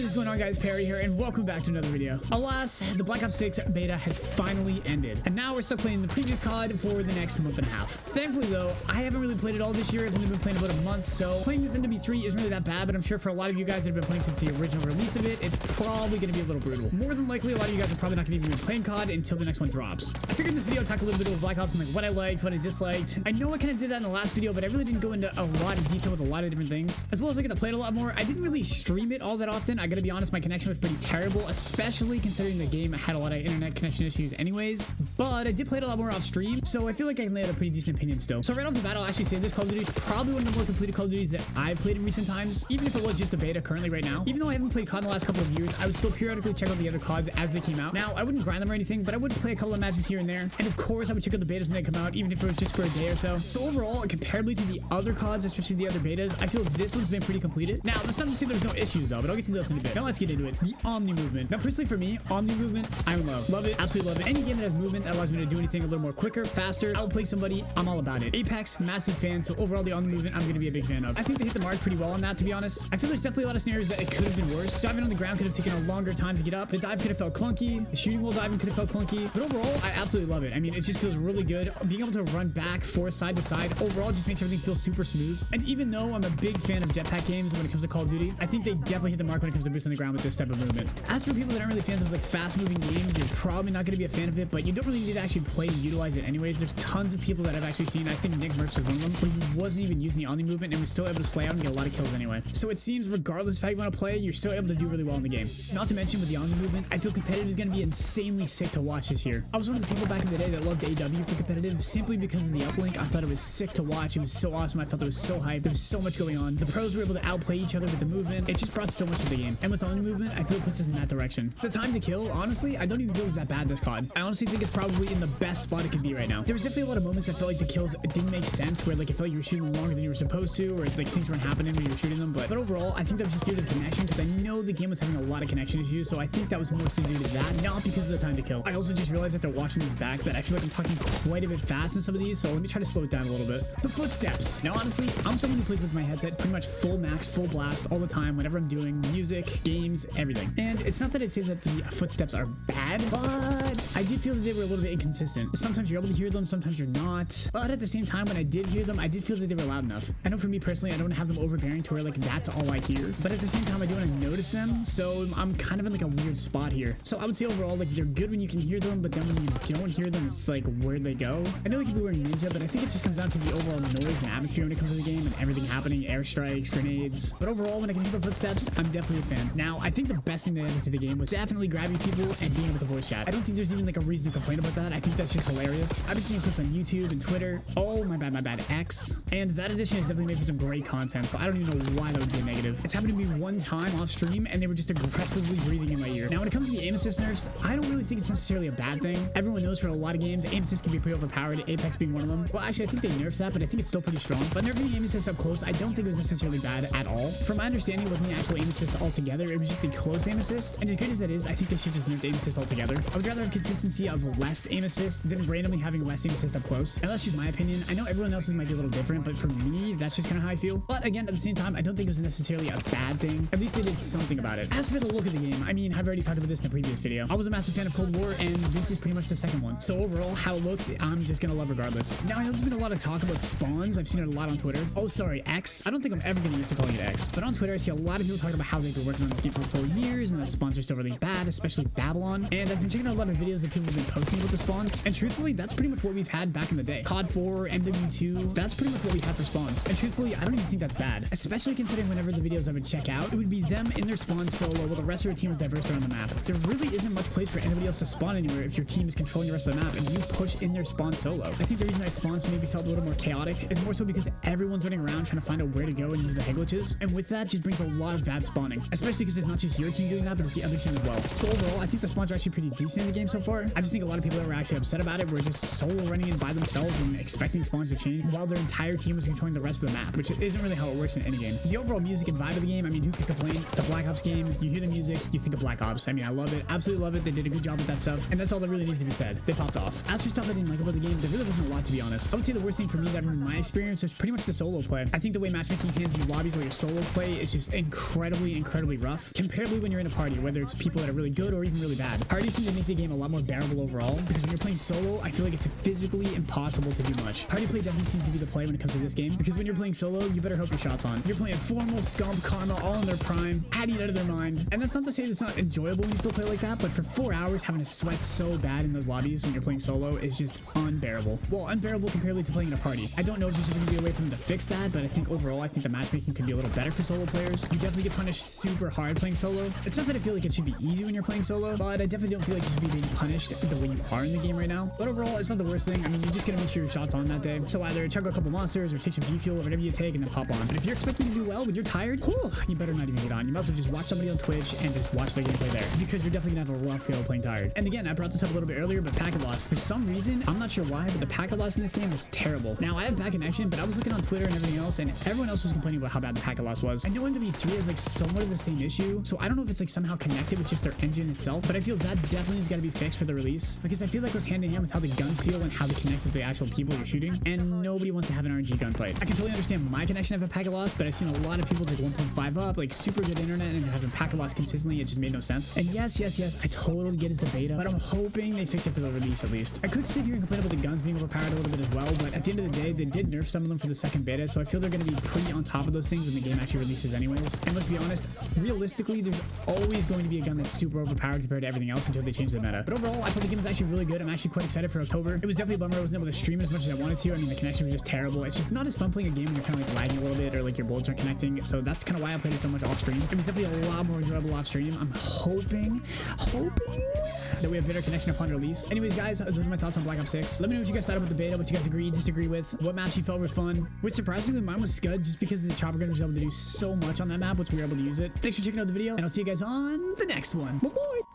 What is going on, guys? Perry here, and welcome back to another video. Alas, the Black Ops 6 beta has finally ended, and now we're stuck playing the previous COD for the next month and a half. Thankfully, though, I haven't really played it all this year. I've only been playing about a month, so playing this MW3 isn't really that bad, but I'm sure for a lot of you guys that have been playing since the original release of it, it's probably going to be a little brutal. More than likely, a lot of you guys are probably not going to even be playing COD until the next one drops. I figured in this video I'd talk a little bit about Black Ops and like what I liked, what I disliked. I know I kind of did that in the last video, but I really didn't go into a lot of detail with a lot of different things. As well as I get to play it a lot more, I didn't really stream it all that often. I gotta be honest, my connection was pretty terrible, especially considering the game had a lot of internet connection issues anyways, but I did play it a lot more off stream, so I feel like I can lay out a pretty decent opinion still. So right off the bat, I'll actually say this Call of Duty is probably one of the more completed Call of Duties that I've played in recent times, even if it was just a beta currently right now. Even though I haven't played COD in the last couple of years, I would still periodically check out the other CODs as they came out. Now, I wouldn't grind them or anything, but I would play a couple of matches here and there, and of course, I would check out the betas when they come out, even if it was just for a day or so. So overall, comparably to the other CODs, especially the other betas, I feel this one's been pretty completed. Now, that's not to say there's no issues though, but I'll get to those in a bit. Now let's get into it. The Omni movement. Now personally for me, Omni movement, I'm in love. Love it, absolutely love it. Any game that has movement that allows me to do anything a little more quicker, faster, outplay somebody, I'm all about it. Apex, massive fan, so overall the Omni movement I'm going to be a big fan of. I think they hit the mark pretty well on that, to be honest. I feel there's definitely a lot of scenarios that it could have been worse. Diving on the ground could have taken a longer time to get up. The dive could have felt clunky. The shooting while diving could have felt clunky. But overall, I absolutely love it. I mean, it just feels really good. Being able to run back, forth, side to side, overall just makes everything feel super smooth. And even though I'm a big fan of jetpack games when it comes to Call of Duty, I think they definitely hit the mark when it comes to boots on the ground with this type of movement. As for people that aren't really fans of like fast moving games, you're probably not going to be a fan of it, but you don't really need to actually play to utilize it anyways. There's tons of people that I've actually seen. I think Nick Merckx is one of them, where he wasn't even using the Omni movement and was still able to slay out and get a lot of kills anyway. So it seems regardless of how you want to play, you're still able to do really well in the game. Not to mention with the Omni movement, I feel competitive is going to be insanely sick to watch this year. I was one of the people back in the day that loved AW for competitive simply because of the uplink. I thought it was sick to watch. It was so awesome. I felt it was so hyped. There was so much going on. The pros were able to outplay each other with the movement. It just brought so much to the game. And with Omni movement, I feel it puts us in that direction. The time to kill, honestly, I don't even feel it was that bad this COD. I honestly think it's probably in the best spot it could be right now. There was definitely a lot of moments that felt like the kills didn't make sense, where like it felt like you were shooting longer than you were supposed to, or like things weren't happening when you were shooting them. But overall, I think that was just due to the connection, because I know the game was having a lot of connection issues, so I think that was mostly due to that, not because of the time to kill. I also just realized after watching this back that I feel like I'm talking quite a bit fast in some of these, so let me try to slow it down a little bit. The footsteps. Now honestly, I'm someone who plays with my headset pretty much full max, full blast all the time whenever I'm doing music, games, everything. And it's not that I'd say that the footsteps are bad, but I did feel that they were a little bit inconsistent. Sometimes you're able to hear them, sometimes you're not. But at the same time, when I did hear them, I did feel that they were loud enough. I know for me personally, I don't have them overbearing to where like that's all I hear. But at the same time, I do want to notice them, so I'm kind of in like a weird spot here. So I would say overall, like they're good when you can hear them, but then when you don't hear them, it's like where'd they go? I know they could be wearing Ninja, but I think it just comes down to the overall noise and atmosphere when it comes to the game and everything happening, airstrikes, grenades. But overall, when I can hear the footsteps, I'm definitely a fan. Now, I think the best thing they added to the game was definitely grabbing people and being able to voice chat. I don't think there's even like a reason to complain about that. I think that's just hilarious. I've been seeing clips on YouTube and Twitter. Oh, my bad, X. And that addition is definitely made for some great content, so I don't even know why that would be a negative. It's happened to me one time off stream, and they were just aggressively breathing in my ear. Now, when it comes to the aim assist nerfs, I don't really think it's necessarily a bad thing. Everyone knows for a lot of games, aim assist can be pretty overpowered, Apex being one of them. Well, actually, I think they nerfed that, but I think it's still pretty strong. But nerfing aim assist up close, I don't think it was necessarily bad at all. From my understanding, it wasn't the actual aim assist altogether, it was just the close aim assist. And as good as that is, I think they should just nerf aim assist altogether. I would rather have consistency of less aim assist than randomly having less aim assist up close. And that's just my opinion. I know everyone else's might be a little different, but for me, that's just kind of how I feel. But again, at the same time, I don't think it was necessarily a bad thing. At least they did something about it. As for the look of the game, I mean, I've already talked about this in the previous video. I was a massive fan of Cold War, and this is pretty much the second one. So overall, how it looks, I'm just gonna love regardless. Now, I know there's been a lot of talk about spawns. I've seen it a lot on Twitter. Oh, sorry, X. I don't think I'm ever gonna used to calling it X. But on Twitter, I see a lot of people talking about how they've been working on this game for 4 years, and the spawns are still really bad, especially Babylon. And I've been checking out a lot of videos that people have been posting about the spawns. And truthfully, that's pretty much what we've had back in the day. COD 4, MW2, that's pretty much what we had for spawns. And truthfully, I don't even think that's bad. Especially considering whenever the videos I would check out, it would be them in their spawn solo while the rest of their team is diverse around the map. There really isn't much place for anybody else to spawn anywhere if your team is controlling the rest of the map and you push in their spawn solo. I think the reason that spawns maybe felt a little more chaotic is more so because everyone's running around trying to find out where to go and use the head glitches. And with that just brings a lot of bad spawning, especially because it's not just your team doing that, but it's the other team as well. So overall, I think the spawns are actually pretty decent in the game so far. I just think a lot of people that were actually upset about it were just solo running in by themselves and expecting spawns to change while their entire team was controlling the rest of the map, which isn't really how it works in any game. The overall music and vibe of the game, I mean, who could complain? It's a Black Ops game, you hear the music, you think of Black Ops. I mean, I love it. Absolutely love it. They did a good job with that stuff. And that's all that really needs to be said. They popped off. As for stuff I didn't like about the game, there really wasn't a lot, to be honest. I would say the worst thing for me that in my experience was pretty much the solo play. I think the way matchmaking hands you lobbies where your solo play is just incredibly rough. Comparatively when you're in a party, whether it's people that are really good or even really bad. Parties seem to make the game a lot more bearable overall, because when you're playing solo, I feel like it's physically impossible to do much. Party play doesn't seem to be the play when it comes to this game, because when you're playing solo, you better hope your shot's on. You're playing Formal, Scump, Karma, all in their prime, Patty out of their mind. And that's not to say that it's not enjoyable when you still play like that, but for 4 hours having to sweat so bad in those lobbies when you're playing solo is just unbearable. Well, unbearable comparatively to playing in a party. I don't know if there's going to be a way for them to fix that, but I think overall, I think the matchmaking could be a little better for solo players. You definitely get punished super hard playing solo. It's not that I feel like it should be easy when you're playing solo, but I definitely don't feel like you should be being punished the way you are in the game right now. But overall, it's not the worst thing. I mean, you just gotta make sure your shot's on that day. So either chug a couple monsters or take some G Fuel or whatever you take and then pop on. But if you're expecting to do well when you're tired, whew, you better not even get on. You might as well just watch somebody on Twitch and just watch their gameplay there, because you're definitely gonna have a rough go playing tired. And again, I brought this up a little bit earlier, but packet loss. For some reason, I'm not sure why, but the packet loss in this game was terrible. Now, I have bad connection, but I was looking on Twitter and everything else, and everyone else was complaining about how bad the packet loss was. I know MW3 is like somewhat of the same issue, so I don't know if it's like somehow connected with just their engine itself, but I feel that definitely has got to be fixed for the release, because I feel like it goes hand in hand with how the guns feel and how they connect with the actual people you're shooting, and nobody wants to have an RNG gunfight. I can totally understand my connection having packet loss, but I've seen a lot of people take 1.5 up, like super good internet, and having packet loss consistently. It just made no sense. And yes, I totally get it's a beta, but I'm hoping they fix it for the release at least. I could sit here and complain about the guns being overpowered a little bit as well, but at the end of the day, they did nerf some of them for the second beta, so I feel they're going to be pretty on top of those things when the game actually releases anyways. And let's be honest, realistically, there's always going to be a gun that's super overpowered compared to everything else until they change the meta. But overall, I thought the game was actually really good. I'm actually quite excited for October. It was definitely a bummer I wasn't able to stream as much as I wanted to. I mean, the connection was just terrible. It's just not as fun playing a game when you're kind of like lagging a little bit or like your bullets aren't connecting. So that's kind of why I played it so much off stream. It was definitely a lot more enjoyable off stream. I'm hoping that we have better connection upon release. Anyways, guys, those are my thoughts on Black Ops 6. Let me know what you guys thought about the beta, what you guys agree, disagree with, what maps you felt were fun. Which surprisingly, mine was Scud, just because the chopper gun was able to do so much on that map, which we were able to use it. Thanks for checking out the video, and I'll see you guys on the next one. Bye-bye.